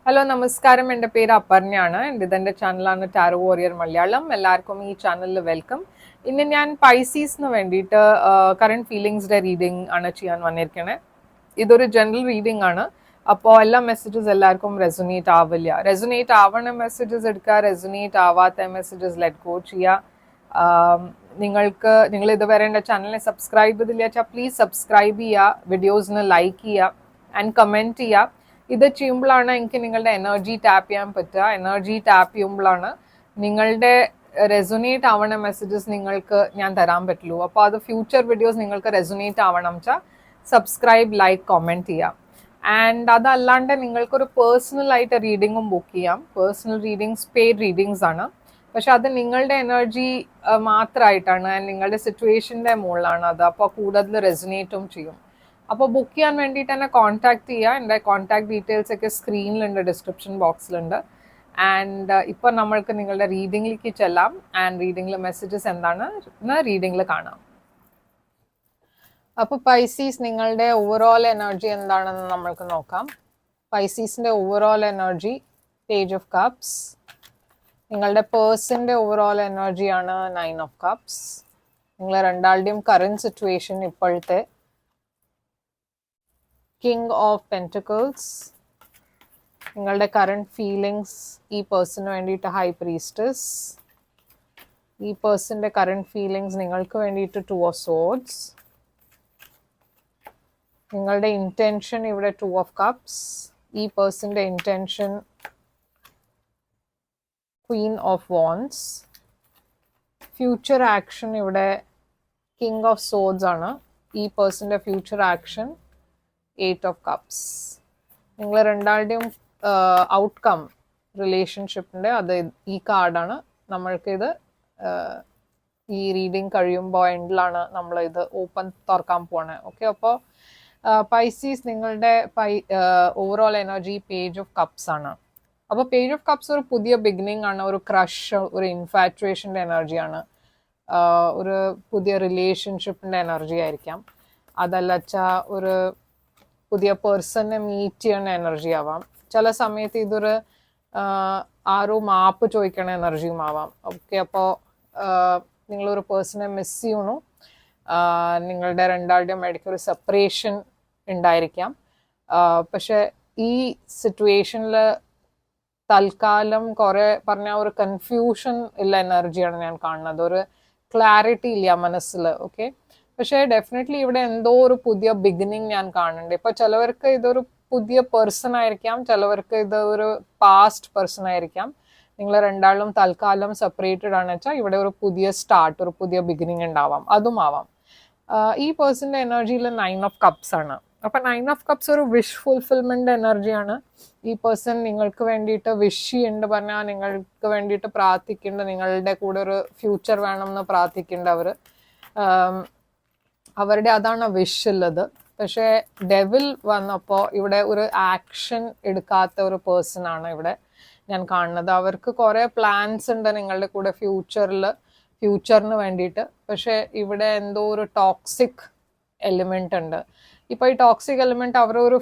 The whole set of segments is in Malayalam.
ഹലോ നമസ്കാരം, എൻ്റെ പേര് അപർണയാണ്. ഇതെൻ്റെ ചാനലാണ് ടാരോ വാരിയർ മലയാളം. എല്ലാവർക്കും ഈ ചാനലിൽ വെൽക്കം. ഇന്ന് ഞാൻ പൈസീസിന് വേണ്ടിയിട്ട് കറണ്ട് ഫീലിങ്സിൻ്റെ റീഡിംഗ് ആണ് ചെയ്യാൻ വന്നിരിക്കണേ. ഇതൊരു ജനറൽ റീഡിംഗ് ആണ്. അപ്പോൾ എല്ലാ മെസ്സേജസ് എല്ലാവർക്കും റെസൊനേറ്റ് ആവില്ല. റെസൊനേറ്റ് ആവണ മെസ്സേജസ് എടുക്കുക, റെസൊനേറ്റ് ആവാത്ത മെസ്സേജസ് ലെറ്റ് ഗോ ചെയ്യുക. നിങ്ങൾ ഇതുവരെ എൻ്റെ ചാനലിനെ സബ്സ്ക്രൈബ് ചെയ്തില്ല വെച്ചാൽ പ്ലീസ് സബ്സ്ക്രൈബ് ചെയ്യുക, വീഡിയോസിന് ലൈക്ക് ചെയ്യുക ആൻഡ് കമൻറ്റ് ചെയ്യുക. ഇത് ചെയ്യുമ്പോഴാണ് എനിക്ക് നിങ്ങളുടെ എനർജി ടാപ്പ് ചെയ്യാൻ പറ്റുക. എനർജി ടാപ്പ് ചെയ്യുമ്പോഴാണ് നിങ്ങളുടെ റെസൊനേറ്റ് ആവണ മെസ്സേജസ് നിങ്ങൾക്ക് ഞാൻ തരാൻ പറ്റുള്ളൂ. അപ്പോൾ അത് ഫ്യൂച്ചർ വീഡിയോസ് നിങ്ങൾക്ക് റെസൊനേറ്റ് ആവണം വെച്ചാൽ സബ്സ്ക്രൈബ്, ലൈക്ക്, കമൻറ്റ് ചെയ്യാം. ആൻഡ് അതല്ലാണ്ട് നിങ്ങൾക്കൊരു പേഴ്സണലായിട്ട് റീഡിങ്ങും ബുക്ക് ചെയ്യാം. പേഴ്സണൽ റീഡിങ്സ് പെയ്ഡ് റീഡിങ്സ് ആണ്. പക്ഷെ അത് നിങ്ങളുടെ എനർജി മാത്രമായിട്ടാണ്, നിങ്ങളുടെ സിറ്റുവേഷൻ്റെ മുകളിലാണ് അത്. അപ്പോൾ കൂടുതൽ റെസൊനേറ്റും ചെയ്യും. അപ്പോൾ ബുക്ക് ചെയ്യാൻ വേണ്ടിയിട്ട് എന്നെ കോൺടാക്ട് ചെയ്യുക. എൻ്റെ കോൺടാക്ട് ഡീറ്റെയിൽസ് ഒക്കെ സ്ക്രീനിലുണ്ട്, ഡിസ്ക്രിപ്ഷൻ ബോക്സിലുണ്ട്. ആൻഡ് ഇപ്പോൾ നമ്മൾക്ക് നിങ്ങളുടെ റീഡിങ്ങിലേക്ക് ചെല്ലാം. ആൻഡ് റീഡിങ്ങിൽ മെസ്സേജസ് എന്താണ് എന്ന് റീഡിങ്ങിൽ കാണാം. അപ്പോൾ പൈസീസ്, നിങ്ങളുടെ ഓവറോൾ എനർജി എന്താണെന്ന് നമ്മൾക്ക് നോക്കാം. പൈസീസിൻ്റെ overall energy page of cups. നിങ്ങളുടെ പേഴ്സൻ്റെ ഓവറോൾ എനർജിയാണ് 9 ഓഫ് കപ്സ്. നിങ്ങൾ രണ്ടാളുടെയും കറൻറ്റ് സിറ്റുവേഷൻ ഇപ്പോഴത്തെ King of Pentacles. നിങ്ങളുടെ കറണ്ട് ഫീലിങ്സ് ഈ പേഴ്സണിന് വേണ്ടിയിട്ട് ഹൈ പ്രീസ്റ്റസ്. ഈ പേഴ്സണിൻ്റെ കറണ്ട് ഫീലിങ്സ് നിങ്ങൾക്ക് വേണ്ടിയിട്ട് 2 of Swords. നിങ്ങളുടെ ഇൻറ്റൻഷൻ ഇവിടെ 2 of Cups. ഈ പേഴ്സണിൻ്റെ intention Queen of Wands. Future action ഇവിടെ King of Swords ആണ്. ഈ പേഴ്സണിൻ്റെ ഫ്യൂച്ചർ ആക്ഷൻ 8 of Cups. നിങ്ങൾ രണ്ടാളുടെയും ഔട്ട്കം റിലേഷൻഷിപ്പിൻ്റെ അത് ഈ കാർഡാണ്. നമ്മൾക്കിത് ഈ റീഡിങ് കഴിയുമ്പോൾ എൻഡിലാണ് നമ്മൾ ഇത് ഓപ്പൺ തുറക്കാൻ പോണേ. ഓക്കെ, അപ്പോൾ പൈസീസ്, നിങ്ങളുടെ overall energy page of cups ആണ്. അപ്പോൾ പേജ് ഓഫ് കപ്സ് ഒരു പുതിയ ബിഗിനിങ് ആണ്, ഒരു ക്രഷ്, ഒരു ഇൻഫാറ്റുവേഷൻ്റെ എനർജിയാണ്, ഒരു പുതിയ റിലേഷൻഷിപ്പിൻ്റെ എനർജി ആയിരിക്കാം. അതല്ലച്ചാ ഒരു പുതിയ പേഴ്സണെ മീറ്റ് ചെയ്യുന്ന എനർജി ആവാം. ചില സമയത്ത് ഇതൊരു ആരോ മാപ്പ് ചോദിക്കണ എനർജിയും ആവാം. ഓക്കെ, അപ്പോൾ നിങ്ങളൊരു പേഴ്സണെ മിസ് ചെയ്യണു. നിങ്ങളുടെ രണ്ടാളുടെയും ഇടയ്ക്ക് ഒരു സെപ്പറേഷൻ ഉണ്ടായിരിക്കാം. പക്ഷെ ഈ സിറ്റുവേഷനിൽ തൽക്കാലം കുറേ പറഞ്ഞാൽ ഒരു കൺഫ്യൂഷൻ ഉള്ള എനർജിയാണ് ഞാൻ കാണുന്നത്. ഒരു ക്ലാരിറ്റി ഇല്ല മനസ്സിൽ. ഓക്കെ, പക്ഷേ ഡെഫിനറ്റ്ലി ഇവിടെ എന്തോ ഒരു പുതിയ ബിഗിനിങ് ഞാൻ കാണുന്നുണ്ട്. ഇപ്പോൾ ചിലവർക്ക് ഇതൊരു പുതിയ പേഴ്സൺ ആയിരിക്കാം, ചിലവർക്ക് ഇത് ഒരു പാസ്റ്റ് പേഴ്സൺ ആയിരിക്കാം. നിങ്ങൾ രണ്ടാളും തൽക്കാലം സെപ്പറേറ്റഡ് ആണ് വെച്ചാൽ ഇവിടെ ഒരു പുതിയ സ്റ്റാർട്ട്, ഒരു പുതിയ ബിഗിനിങ് ഉണ്ടാവാം, അതും ആവാം. ഈ പേഴ്സണിൻ്റെ എനർജിയിൽ 9 of Cups ആണ്. അപ്പം 9 of Cups ഒരു വിഷ് ഫുൾഫിൽമെൻ്റ് എനർജിയാണ്. ഈ പേഴ്സൺ നിങ്ങൾക്ക് വേണ്ടിയിട്ട് വിഷ് ചെയ്യുന്നുണ്ട് പറഞ്ഞാൽ നിങ്ങൾക്ക് വേണ്ടിയിട്ട് പ്രാർത്ഥിക്കുന്നുണ്ട്, നിങ്ങളുടെ കൂടെ ഒരു ഫ്യൂച്ചർ വേണം എന്ന് പ്രാർത്ഥിക്കുന്നുണ്ട് അവരുടെ അതാണ് വിഷ് ഉള്ളത്. പക്ഷേ ഡെവിൽ വന്നപ്പോൾ ഇവിടെ ഒരു ആക്ഷൻ എടുക്കാത്ത ഒരു പേഴ്സൺ ആണ് ഇവിടെ ഞാൻ കാണുന്നത്. അവർക്ക് കുറേ പ്ലാൻസ് ഉണ്ട് നിങ്ങളുടെ കൂടെ ഫ്യൂച്ചറിന് വേണ്ടിയിട്ട്. പക്ഷേ ഇവിടെ എന്തോ ഒരു ടോക്സിക് എലിമെൻ്റ് ഉണ്ട്. ഇപ്പോൾ ഈ ടോക്സിക് എലിമെൻറ്റ് അവരൊരു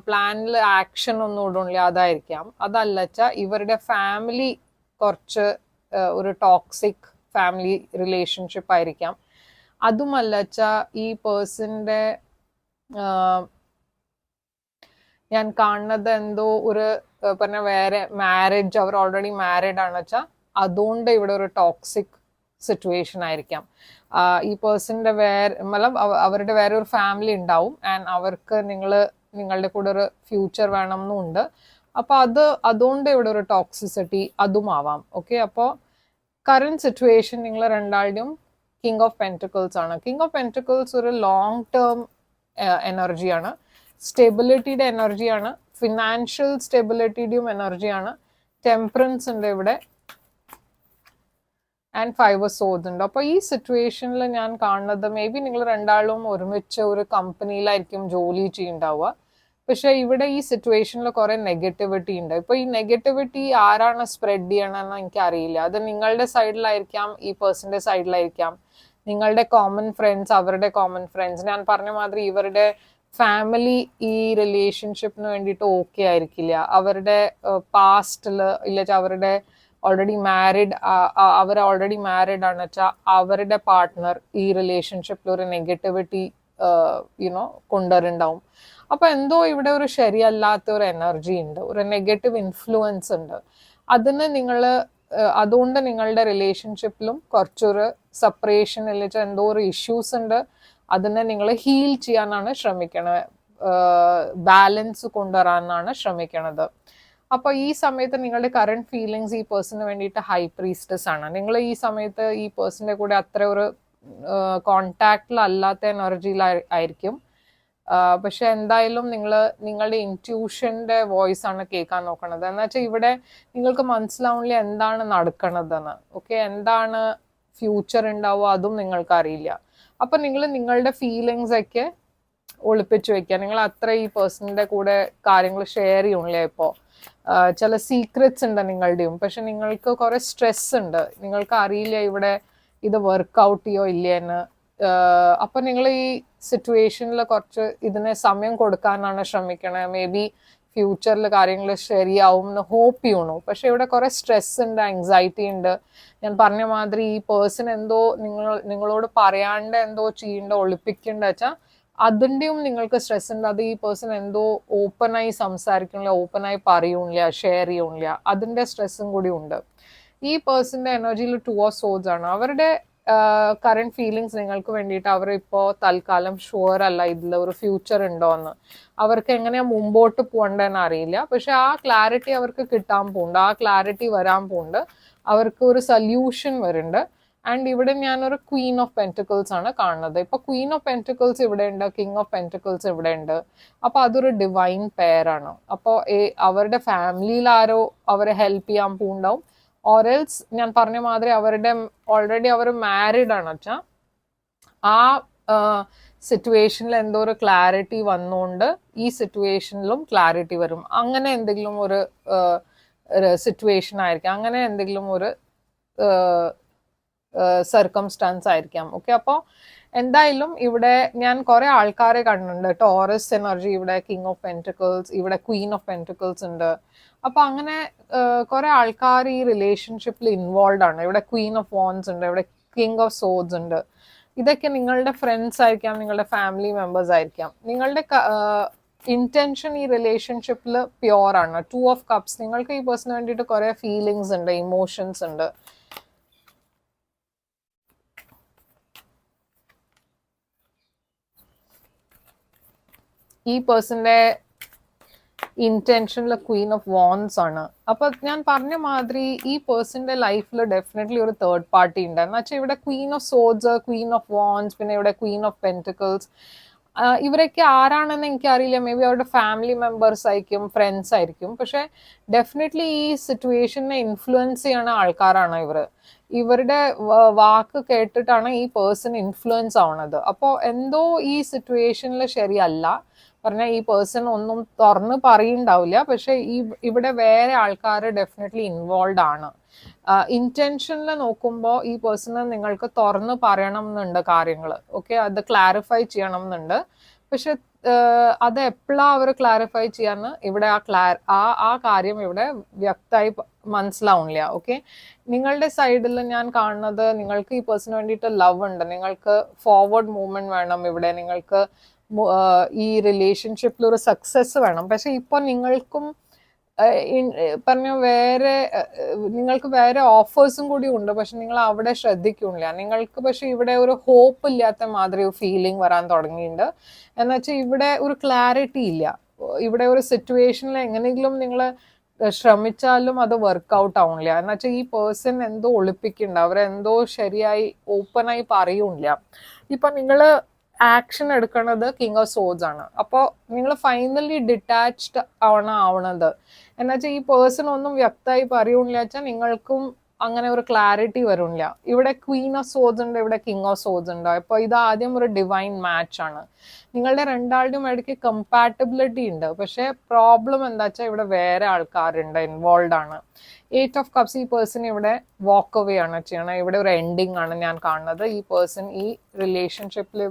പ്ലാനിൽ ആക്ഷൻ ഒന്നും ഇടില്ല, അതായിരിക്കാം. അതല്ലച്ചാൽ ഇവരുടെ ഫാമിലി കുറച്ച് ഒരു ടോക്സിക് ഫാമിലി റിലേഷൻഷിപ്പ് ആയിരിക്കാം. അതുമല്ലച്ചാ ഈ പേഴ്സൻ്റെ ഞാൻ കാണുന്നത് എന്തോ ഒരു പറഞ്ഞ വേറെ മാരേജ്, അവർ ഓൾറെഡി മാരീഡ് ആണ് വെച്ചാൽ അതുകൊണ്ട് ഇവിടെ ഒരു ടോക്സിക് സിറ്റുവേഷൻ ആയിരിക്കാം. ഈ പേഴ്സൻ്റെ അവരുടെ വേറെ ഒരു ഫാമിലി ഉണ്ടാവും. ആൻഡ് അവർക്ക് നിങ്ങളുടെ കൂടെ ഒരു ഫ്യൂച്ചർ വേണം എന്നുണ്ട്. അപ്പോൾ അതുകൊണ്ട് ഇവിടെ ഒരു ടോക്സിസിറ്റി അതും ആവാം. ഓക്കെ, അപ്പോൾ കറണ്ട് സിറ്റുവേഷൻ നിങ്ങൾ രണ്ടാളുടെയും King of Pentacles ആണ്. King of Pentacles ഒരു ലോങ് ടേം എനർജിയാണ്, സ്റ്റെബിലിറ്റിയുടെ എനർജിയാണ്, ഫിനാൻഷ്യൽ സ്റ്റെബിലിറ്റിയുടെയും എനർജിയാണ്. ടെമ്പറൻസ് ഉണ്ട് ഇവിടെ ആൻഡ് 5 of Swords ഉണ്ട്. അപ്പോൾ ഈ സിറ്റുവേഷനിൽ ഞാൻ കാണുന്നത് മേ ബി നിങ്ങൾ രണ്ടാളും ഒരുമിച്ച് ഒരു കമ്പനിയിലായിരിക്കും ജോലി ചെയ്യുന്നുണ്ടാവുക. പക്ഷെ ഇവിടെ ഈ സിറ്റുവേഷനിൽ കുറേ നെഗറ്റിവിറ്റി ഉണ്ട്. ഇപ്പോൾ ഈ നെഗറ്റിവിറ്റി ആരാണ് സ്പ്രെഡ് ചെയ്യണമെന്ന് എനിക്കറിയില്ല. അത് നിങ്ങളുടെ സൈഡിലായിരിക്കാം, ഈ പേഴ്സൻ്റെ സൈഡിലായിരിക്കാം, നിങ്ങളുടെ കോമൺ ഫ്രണ്ട്സ്, അവരുടെ കോമൺ ഫ്രണ്ട്സ്. ഞാൻ പറഞ്ഞ മാതിരി ഇവരുടെ ഫാമിലി ഈ റിലേഷൻഷിപ്പിന് വേണ്ടിയിട്ട് ഓക്കെ ആയിരിക്കില്ല. അവരുടെ പാസ്റ്റിൽ ഇല്ല അവരുടെ ഓൾറെഡി മാരിഡ്, അവർ ഓൾറെഡി മാരിഡ് ആണ് വെച്ചാൽ അവരുടെ പാർട്ട്ണർ ഈ റിലേഷൻഷിപ്പിൽ ഒരു നെഗറ്റിവിറ്റി യുനോ കൊണ്ടുവരുന്നുണ്ടാവും. അപ്പൊ എന്തോ ഇവിടെ ഒരു ശരിയല്ലാത്ത ഒരു എനർജി ഉണ്ട്, ഒരു നെഗറ്റീവ് ഇൻഫ്ലുവൻസ് ഉണ്ട്. അതിന് നിങ്ങൾ അതുകൊണ്ട് നിങ്ങളുടെ റിലേഷൻഷിപ്പിലും കുറച്ചൊരു സെപ്പറേഷൻ അല്ലെങ്കിൽ എന്തോ ഒരു ഇഷ്യൂസ് ഉണ്ട്. അതിനെ നിങ്ങൾ ഹീൽ ചെയ്യാനാണ് ശ്രമിക്കണത്, ബാലൻസ് കൊണ്ടുവരാനാണ് ശ്രമിക്കണത്. അപ്പൊ ഈ സമയത്ത് നിങ്ങളുടെ കറണ്ട് ഫീലിങ്സ് ഈ പേഴ്സണിന് വേണ്ടിയിട്ട് ഹൈ പ്രീസ്റ്റസ് ആണ്. നിങ്ങൾ ഈ സമയത്ത് ഈ പേഴ്സണിന്റെ കൂടെ അത്ര ഒരു കോണ്ടാക്റ്റിലല്ലാത്ത എനർജിയിലായിരിക്കും. പക്ഷെ എന്തായാലും നിങ്ങളുടെ ഇൻറ്റ്യൂഷന്റെ വോയിസ് ആണ് കേൾക്കാൻ നോക്കണത്. എന്ന് വെച്ചാൽ ഇവിടെ നിങ്ങൾക്ക് മനസ്സിലാവില്ല എന്താണ് നടക്കണതെന്ന്. ഓക്കെ, എന്താണ് ഫ്യൂച്ചർ ഉണ്ടാവുക അതും നിങ്ങൾക്ക് അറിയില്ല. അപ്പൊ നിങ്ങളുടെ ഫീലിങ്സ് ഒക്കെ ഒളിപ്പിച്ചു വെക്കുക. നിങ്ങൾ അത്ര ഈ പേഴ്സണിന്റെ കൂടെ കാര്യങ്ങൾ ഷെയർ ചെയ്യണില്ല. ഇപ്പോൾ ചില സീക്രറ്റ്സ് ഉണ്ട് നിങ്ങളുടെയും, പക്ഷെ നിങ്ങൾക്ക് കുറെ സ്ട്രെസ് ഉണ്ട്. നിങ്ങൾക്ക് അറിയില്ല ഇവിടെ ഇത് വർക്ക്ഔട്ട് ചെയ്യോ ഇല്ലേന്ന്. അപ്പൊ നിങ്ങൾ ഈ സിറ്റുവേഷനിൽ കുറച്ച് ഇതിനെ സമയം കൊടുക്കാനാണ് ശ്രമിക്കണത്. മേ ബി ഫ്യൂച്ചറിൽ കാര്യങ്ങൾ ശരിയാവും എന്ന് ഹോപ്പ് ചെയ്യണു. പക്ഷെ ഇവിടെ കുറെ സ്ട്രെസ് ഉണ്ട്, ആങ്സൈറ്റി ഉണ്ട്. ഞാൻ പറഞ്ഞ മാതിരി ഈ പേഴ്സൺ എന്തോ നിങ്ങളോട് പറയാണ്ട് എന്തോ ചെയ്യണ്ട, ഒളിപ്പിക്കേണ്ട വെച്ചാൽ അതിൻ്റെയും നിങ്ങൾക്ക് സ്ട്രെസ് ഉണ്ട്. അത് ഈ പേഴ്സൺ എന്തോ ഓപ്പണായി സംസാരിക്കണില്ല, ഓപ്പണായി പറയണില്ല, ഷെയർ ചെയ്യണില്ല, അതിൻ്റെ സ്ട്രെസ്സും കൂടി ഉണ്ട്. ഈ പേഴ്സന്റെ എനർജിയിൽ 2 ഓഫ് സോഡ്സ് ആണ്. അവരുടെ കറണ്ട് ഫീലിങ്സ് നിങ്ങൾക്ക് വേണ്ടിയിട്ട് അവർ ഇപ്പോൾ തൽക്കാലം ഷുവർ അല്ല ഇതിൽ ഒരു ഫ്യൂച്ചർ ഉണ്ടോ എന്ന്. അവർക്ക് എങ്ങനെയാ മുമ്പോട്ട് പോകണ്ടെന്ന് അറിയില്ല. പക്ഷെ ആ ക്ലാരിറ്റി അവർക്ക് കിട്ടാൻ പോകുന്നുണ്ട്, ആ ക്ലാരിറ്റി വരാൻ പോകുന്നുണ്ട്. അവർക്ക് ഒരു സൊല്യൂഷൻ വരുന്നുണ്ട്. ആൻഡ് ഇവിടെ ഞാനൊരു ക്വീൻ ഓഫ് പെന്റിക്കിൾസ് ആണ് കാണുന്നത്. ഇപ്പൊ ക്വീൻ ഓഫ് പെന്റിക്കിൾസ് ഇവിടെ ഉണ്ട്, കിങ് ഓഫ് പെന്റിക്കിൾസ് ഇവിടെ ഉണ്ട്. അപ്പൊ അതൊരു ഡിവൈൻ പെയറാണ്. അപ്പോൾ അവരുടെ ഫാമിലിയിൽ ആരോ അവരെ ഹെൽപ്പ് ചെയ്യാൻ പോകുന്നുണ്ടാവും. ഓറൽസ് ഞാൻ പറഞ്ഞ മാതിരി അവരുടെ ഓൾറെഡി അവർ മാരിഡ് ആണ് വെച്ചാൽ ആ സിറ്റുവേഷനിൽ എന്തോ ഒരു ക്ലാരിറ്റി വന്നുകൊണ്ട് ഈ സിറ്റുവേഷനിലും ക്ലാരിറ്റി വരും. അങ്ങനെ എന്തെങ്കിലും ഒരു സിറ്റുവേഷൻ ആയിരിക്കാം, അങ്ങനെ എന്തെങ്കിലും ഒരു സർക്കംസ്റ്റാൻസ് ആയിരിക്കാം. ഓക്കെ, അപ്പോൾ എന്തായാലും ഇവിടെ ഞാൻ കുറെ ആൾക്കാരെ കണ്ടിട്ടുണ്ട്. ടോറസ് എനർജി, ഇവിടെ കിങ് ഓഫ് പെന്റിക്കിൾസ്, ഇവിടെ ക്വീൻ ഓഫ് പെന്റിക്കിൾസ് ഉണ്ട്. അപ്പൊ അങ്ങനെ കുറെ ആൾക്കാർ ഈ റിലേഷൻഷിപ്പിൽ ഇൻവോൾവ് ആണ്. ഇവിടെ ക്വീൻ ഓഫ് വോൺസ് ഉണ്ട്, ഇവിടെ കിങ് ഓഫ് സോഡ്സ് ഉണ്ട്. ഇതൊക്കെ നിങ്ങളുടെ ഫ്രണ്ട്സ് ആയിരിക്കാം, നിങ്ങളുടെ ഫാമിലി മെമ്പേഴ്സ് ആയിരിക്കാം. നിങ്ങളുടെ ഇന്റൻഷൻ ഈ റിലേഷൻഷിപ്പിൽ പ്യോർ ആണ്. 2 ഓഫ് കപ്സ്, നിങ്ങൾക്ക് ഈ പേഴ്സണിന് വേണ്ടിയിട്ട് കുറെ ഫീലിങ്സ് ഉണ്ട്, ഇമോഷൻസ് ഉണ്ട്. ഈ പേഴ്സന്റെ ഇന്റൻഷനിലെ ക്വീൻ ഓഫ് വോൺസ് ആണ്. അപ്പൊ ഞാൻ പറഞ്ഞ മാതിരി ഈ പേഴ്സന്റെ ലൈഫിൽ ഡെഫിനറ്റ്ലി ഒരു തേർഡ് പാർട്ടി ഉണ്ട്. എന്ന് വെച്ചാൽ ഇവിടെ Queen of swords, Queen of wands, പിന്നെ ഇവിടെ ക്വീൻ ഓഫ് പെന്റിക്കിൾസ്. ഇവരൊക്കെ ആരാണെന്ന് എനിക്കറിയില്ല. മേ ബി അവരുടെ ഫാമിലി മെമ്പേഴ്സ് ആയിരിക്കും, ഫ്രണ്ട്സ് ആയിരിക്കും. പക്ഷെ ഡെഫിനറ്റ്ലി ഈ സിറ്റുവേഷനെ ഇൻഫ്ലുവൻസ് ചെയ്യണ ആൾക്കാരാണ് ഇവർ. ഇവരുടെ വാക്ക് കേട്ടിട്ടാണ് ഈ പേഴ്സൺ ഇൻഫ്ലുവൻസ് ആവണത്. അപ്പോൾ എന്തോ ഈ സിറ്റുവേഷനിൽ ശരിയല്ല. പറഞ്ഞാൽ ഈ പേഴ്സൺ ഒന്നും തുറന്ന് പറയുണ്ടാവില്ല, പക്ഷെ ഇവിടെ വേറെ ആൾക്കാർ ഡെഫിനറ്റ്ലി ഇൻവോൾവ് ആണ്. ഇന്റൻഷനിൽ നോക്കുമ്പോൾ ഈ പേഴ്സണ് നിങ്ങൾക്ക് തുറന്ന് പറയണം എന്നുണ്ട് കാര്യങ്ങൾ. ഓക്കെ, അത് ക്ലാരിഫൈ ചെയ്യണം എന്നുണ്ട്. പക്ഷെ അത് എപ്പോഴാ അവർ ക്ലാരിഫൈ ചെയ്യാന്ന് ഇവിടെ ആ കാര്യം ഇവിടെ വ്യക്തമായി മനസ്സിലാവുന്നില്ല. ഓക്കെ, നിങ്ങളുടെ സൈഡിൽ ഞാൻ കാണുന്നത് നിങ്ങൾക്ക് ഈ പേഴ്സണിന് വേണ്ടിയിട്ട് ലവ് ഉണ്ട്, നിങ്ങൾക്ക് ഫോർവേഡ് മൂവ്മെന്റ് വേണം. ഇവിടെ നിങ്ങൾക്ക് ഈ റിലേഷൻഷിപ്പിൽ ഒരു സക്സസ് വേണം. പക്ഷെ ഇപ്പൊ നിങ്ങൾക്കും പറഞ്ഞ നിങ്ങൾക്ക് വേറെ ഓഫേഴ്സും കൂടി ഉണ്ട്, പക്ഷെ നിങ്ങൾ അവിടെ ശ്രദ്ധിക്കുന്നില്ല. നിങ്ങൾക്ക് പക്ഷെ ഇവിടെ ഒരു ഹോപ്പ് ഇല്ലാത്ത മാതിരി ഫീലിംഗ് വരാൻ തുടങ്ങിയിട്ടുണ്ട്. എന്നുവെച്ചാൽ ഇവിടെ ഒരു ക്ലാരിറ്റി ഇല്ല. ഇവിടെ ഒരു സിറ്റുവേഷനിൽ എങ്ങനെയെങ്കിലും നിങ്ങൾ ശ്രമിച്ചാലും അത് വർക്ക്ഔട്ട് ആവുന്നില്ല. എന്നുവെച്ചാൽ ഈ പേഴ്സൺ എന്തോ ഒളിപ്പിക്കുന്നുണ്ട്, അവരെന്തോ ശരിയായി ഓപ്പണായി പറയൂല്ല. ഇപ്പൊ നിങ്ങള് ആക്ഷൻ എടുക്കുന്നത് കിങ് ഓഫ് സോഡ്സ് ആണ്. അപ്പോൾ നിങ്ങൾ ഫൈനലി ഡിറ്റാച്ച്ഡ് ആവണത്. എന്നുവെച്ചാൽ ഈ പേഴ്സൺ ഒന്നും വ്യക്തമായി പറയൂണില്ല വെച്ചാൽ നിങ്ങൾക്കും അങ്ങനെ ഒരു ക്ലാരിറ്റി വരുന്നില്ല. ഇവിടെ ക്വീൻ ഓഫ് സോഡ്സ് ഉണ്ട്, ഇവിടെ കിങ് ഓഫ് സോഡ്സ് ഉണ്ട്. അപ്പോൾ ഇത് ആദ്യം ഒരു ഡിവൈൻ മാച്ച് ആണ്. നിങ്ങളുടെ രണ്ടാളുടെയും ഇടയ്ക്ക് കമ്പാറ്റബിലിറ്റി ഉണ്ട്. പക്ഷെ പ്രോബ്ലം എന്താ വെച്ചാൽ ഇവിടെ വേറെ ആൾക്കാരുണ്ട്, ഇൻവോൾവ് ആണ്. 8 ഓഫ് കപ്സ്, ഈ പേഴ്സൺ ഇവിടെ വാക്ക് അവേ ആണ് ചെയ്യണത്. ഇവിടെ ഒരു എൻഡിങ് ആണ് ഞാൻ കാണുന്നത്. ഈ പേഴ്സൺ ഈ റിലേഷൻഷിപ്പിൽ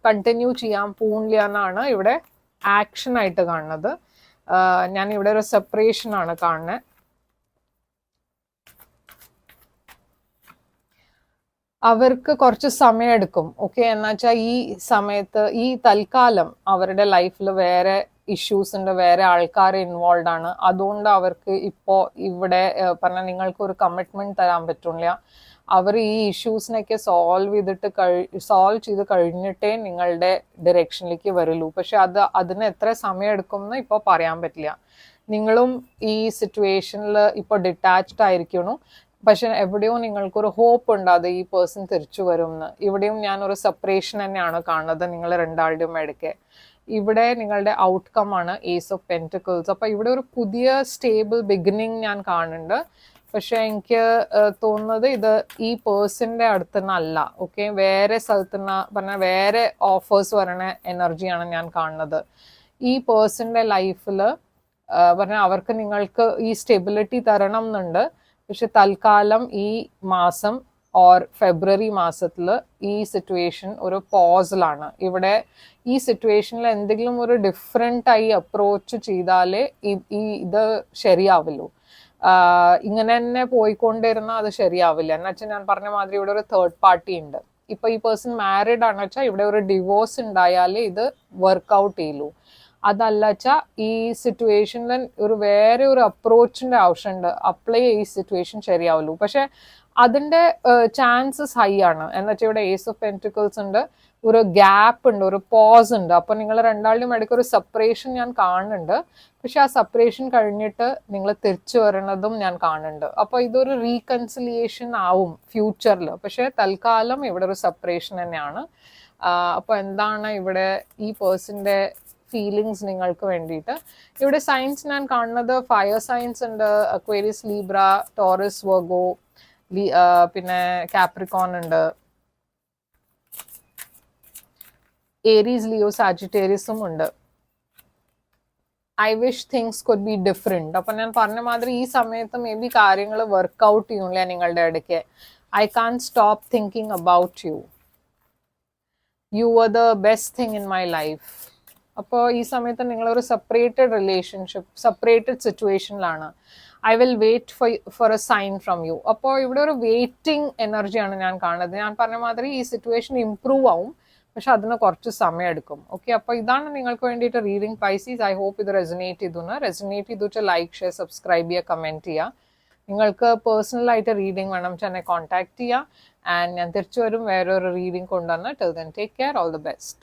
കണ്ടിന്യൂ ചെയ്യാൻ പോണില്ല എന്നാണ് ഇവിടെ ആക്ഷൻ ആയിട്ട് കാണുന്നത്. ഞാൻ ഇവിടെ ഒരു സെപ്പറേഷൻ ആണ് കാണുന്നത്. അവർക്ക് കുറച്ച് സമയം എടുക്കും. ഓക്കെ, എന്നുവെച്ചാൽ ഈ സമയത്ത് ഈ തൽക്കാലം അവരുടെ ലൈഫിൽ വേറെ ഇഷ്യൂസ് ഉണ്ട്, വേറെ ആൾക്കാർ ഇൻവോൾവ് ആണ്. അതുകൊണ്ട് അവർക്ക് ഇപ്പോൾ ഇവിടെ പറഞ്ഞാൽ നിങ്ങൾക്ക് ഒരു കമ്മിറ്റ്മെന്റ് തരാൻ പറ്റില്ല. അവർ ഈ ഇഷ്യൂസിനൊക്കെ സോൾവ് ചെയ്ത് കഴിഞ്ഞിട്ടേ നിങ്ങളുടെ ഡയറക്ഷനിലേക്ക് വരുള്ളൂ. പക്ഷെ അതിന് എത്ര സമയം എടുക്കും എന്ന് ഇപ്പോൾ പറയാൻ പറ്റില്ല. നിങ്ങളും ഈ സിറ്റുവേഷനിൽ ഇപ്പോൾ ഡിറ്റാച്ച്ഡ് ആയിരിക്കണം. പക്ഷെ എവിടെയോ നിങ്ങൾക്കൊരു ഹോപ്പ് ഉണ്ട് അത് ഈ പേഴ്സൺ തിരിച്ചു വരും എന്ന്. ഇവിടെയും ഞാൻ ഒരു സെപ്പറേഷൻ തന്നെയാണ് കാണുന്നത് നിങ്ങൾ രണ്ടാളുടെയും ഇടയ്ക്ക്. ഇവിടെ നിങ്ങളുടെ ഔട്ട്കം ആണ് ഏസ് ഓഫ് പെന്റിക്കിൾസ്. അപ്പൊ ഇവിടെ ഒരു പുതിയ സ്റ്റേബിൾ ബിഗിനിങ് ഞാൻ കാണുന്നുണ്ട്. പക്ഷെ എനിക്ക് തോന്നുന്നത് ഇത് ഈ പേഴ്സന്റെ അടുത്ത് നിന്നല്ല. ഓക്കെ, വേറെ സ്ഥലത്ത് നിന്ന് പറഞ്ഞാൽ വേറെ ഓഫേഴ്സ് വരണ എനർജിയാണ് ഞാൻ കാണുന്നത്. ഈ പേഴ്സന്റെ ലൈഫിൽ പറഞ്ഞാൽ അവർക്ക് നിങ്ങൾക്ക് ഈ സ്റ്റെബിലിറ്റി തരണം എന്നുണ്ട്. പക്ഷെ തൽക്കാലം ഈ മാസം ഓർ ഫെബ്രുവരി മാസത്തിൽ ഈ സിറ്റുവേഷൻ ഒരു പോസിലാണ്. ഇവിടെ ഈ സിറ്റുവേഷനിൽ എന്തെങ്കിലും ഒരു ഡിഫറെൻ്റ് ആയി അപ്രോച്ച് ചെയ്താലേ ഇത് ശരിയാവുള്ളൂ. ഇങ്ങനെ തന്നെ പോയിക്കൊണ്ടിരുന്ന അത് ശരിയാവില്ല. എന്നുവെച്ചാൽ ഞാൻ പറഞ്ഞ മാതിരി ഇവിടെ ഒരു തേർഡ് പാർട്ടി ഉണ്ട്. ഇപ്പൊ ഈ പേഴ്സൺ മാരീഡ് ആണെന്ന് വെച്ചാൽ ഇവിടെ ഒരു ഡിവോഴ്സ് ഉണ്ടായാലേ ഇത് വർക്ക്ഔട്ട് ചെയ്യുള്ളൂ. അതല്ല വെച്ചാൽ ഈ സിറ്റുവേഷനിൽ വേറെ ഒരു അപ്രോച്ചിന്റെ ആവശ്യമുണ്ട്. അപ്ലൈ ഈ സിറ്റുവേഷൻ ശരിയാവുള്ളൂ. പക്ഷെ അതിന്റെ ചാൻസസ് ഹൈ ആണ്. എന്നുവെച്ചാൽ ഇവിടെ ഏസ് ഓഫ് പെന്റിക്കിൾസ് ഉണ്ട്, ഒരു ഗ്യാപ്പ് ഉണ്ട്, ഒരു പോസ് ഉണ്ട്. അപ്പൊ നിങ്ങൾ രണ്ടാളുടെയും ഇടയ്ക്ക് ഒരു സെപ്പറേഷൻ ഞാൻ കാണുന്നുണ്ട്. പക്ഷെ ആ സെപ്പറേഷൻ കഴിഞ്ഞിട്ട് നിങ്ങൾ തിരിച്ചു വരണതും ഞാൻ കാണുന്നുണ്ട്. അപ്പൊ ഇതൊരു റീകൺസിലിയേഷൻ ആവും ഫ്യൂച്ചറിൽ. പക്ഷെ തൽക്കാലം ഇവിടെ ഒരു സെപ്പറേഷൻ തന്നെയാണ്. അപ്പൊ എന്താണ് ഇവിടെ ഈ പേഴ്സന്റെ ഫീലിങ്സ് നിങ്ങൾക്ക് വേണ്ടിയിട്ട്? ഇവിടെ സൈൻസ് ഞാൻ കാണുന്നത് ഫയർ സൈൻസ് ഉണ്ട്, അക്വേരിയസ്, ലീബ്ര, ടോറസ്, വെർഗോ, പിന്നെ കാപ്രിക്കോൺ ഉണ്ട്, ഏരീസ്, ലിയോ, സാജിറ്റേറിയസും ഉണ്ട്. I wish things could be different. അപ്പൊ ഞാൻ പറഞ്ഞ മാതിരി ഈ സമയത്ത് മേ ബി കാര്യങ്ങൾ വർക്ക്ഔട്ട് ചെയ്യൂല നിങ്ങളുടെ ഇടയ്ക്ക്. I can stop thinking about you. You are the best thing in my life. അപ്പോൾ ഈ സമയത്ത് നിങ്ങളൊരു സെപ്പറേറ്റഡ് റിലേഷൻഷിപ്പ്, സെപ്പറേറ്റഡ് സിറ്റുവേഷനിലാണ്. I will wait for a sign from you. അപ്പോൾ ഇവിടെ ഒരു വെയിറ്റിംഗ് എനർജിയാണ് ഞാൻ കാണുന്നത്. ഞാൻ പറഞ്ഞ മാതിരി ഈ സിറ്റുവേഷൻ ഇംപ്രൂവ് ആവും, പക്ഷെ അതിന് കുറച്ച് സമയം എടുക്കും. ഓക്കെ, അപ്പോൾ ഇതാണ് നിങ്ങൾക്ക് വേണ്ടിയിട്ട് റീഡിംഗ് പൈസീസ്. ഐ ഹോപ്പ് ഇത് റെസനേറ്റ് ചെയ്തിട്ട് ലൈക്ക്, ഷെയർ, സബ്സ്ക്രൈബ് ചെയ്യുക, കമൻറ്റ് ചെയ്യുക. നിങ്ങൾക്ക് പേഴ്സണലായിട്ട് റീഡിംഗ് വേണം എന്നെ കോൺടാക്ട് ചെയ്യുക. ആൻഡ് ഞാൻ തിരിച്ചു വരും വേറൊരു റീഡിംഗ് കൊണ്ടുവന്ന്. Till then take care, all the best.